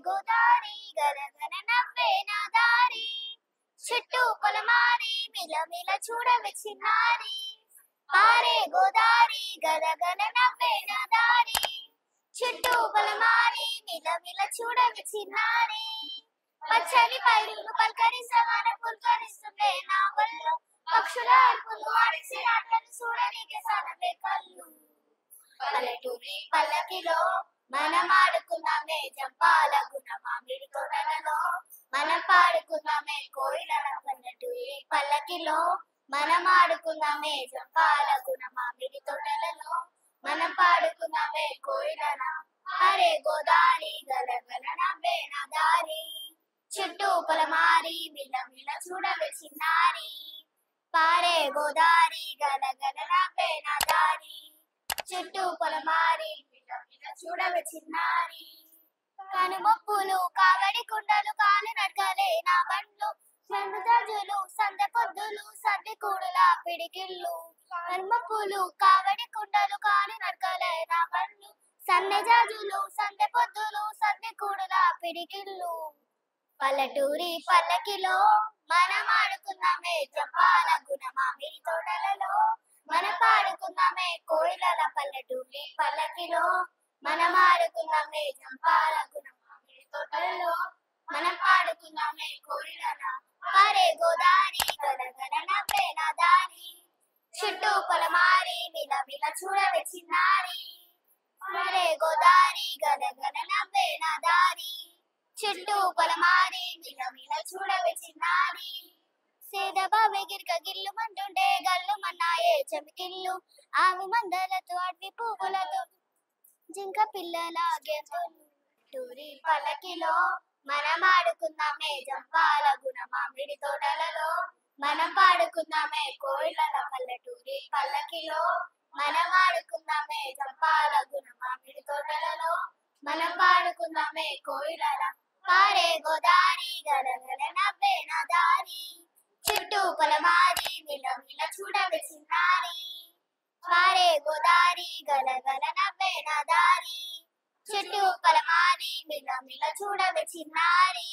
గోదారి గలగల నవ్వే నా దారి చుట్టూ పొలమారి మిలమిల చూడవే చిన్నారి పారే గోదారి గలగల నవ్వే నా దారి చుట్టూ పొలమారి మిలమిల చూడవే చిన్నారి పచ్చని పైరులు పలకరిసగాన పులకరిస్తుండే నా వల్లు పక్షుల అరుపులు ఆడిసి ఆటలు చూడనీకే సనవే కళ్ళు పల్లెటూరి పల్లకిలో మనం ఆడుకున్నామే జంపాల గుణ మామిడి తోటలలో మనం పాడుకున్నామే కోయిలల పల్లెటూరి పల్లకిలో మనం ఆడుకున్నామే జంపాల గుణ మామిడి తోటలలో మనం పాడుకున్నామే కోయిలల హరే గోదారి గలగల నవ్వే నా దారి చుట్టూ పొలమారి మిలమిల చూడవే చిన్నారి పారే గోదారి గలగల నవ్వే నా దారి చుట్టూ పొలమారి మిలమిల చూడవే చిన్నారి కనుమొప్పులు కావడి కుండలు కాలు నడకలే నా బండ్లు సందుజులు సందె పొద్దులు సర్ది కూడుల పిడికిళ్ళు కనుమొప్పులు కావడి కుండలు కాలు నడకలే నా బండ్లు సన్నెజాజులు సందె పొద్దులు సర్ది కూడుల పిడికిళ్ళు పల్లెటూరి పల్లకిలో మనం ఆడుకున్నామే జంపాల గుణ మామిడి తోటలలో మనం పాడుకున్నామే కోయిలల పల్లెటూరి పల్లకిలో మనం ఆడుకున్నామే జంపాల గుణ మామిడి తోటలలో మనం పాడుకున్నామే కోయిలల హరే గోదారి గలగల నవ్వే నా దారి చుట్టూ పొలమారి మిలమిల చూడవే చిన్నారి హరే గోదారి గలగల నవ్వే నా దారి చుట్టూ పొలమారి మిలమిల చూడవే చిన్నారి సేదబావే గిరిక గిల్లు మంటుండే గల్లు మన్నాయే చెమికిల్లు ఆవి మందలతో అడవి పువ్వులతో జింక పిల్లల గెంతులు టూరి పల్లకిలో మనం ఆడుకున్నామే జంపాల గుణ మామిడి తోటలలో మనం పాడుకున్నామే కోయిలల పల్లెటూరి పల్లకిలో మనం ఆడుకున్నామే జంపాల గుణ మామిడి తోటలలో మనం పాడుకున్నామే కోయిలల పారే గోదారి గలగల నవ్వే నా దారి చుట్టూ పొలమారి మిలమిల చూడవే చిన్నారి పారే గోదారి గలగల నవ్వే నా దారి చుట్టూ పొలమారి మిలమిల చూడవే చిన్నారి.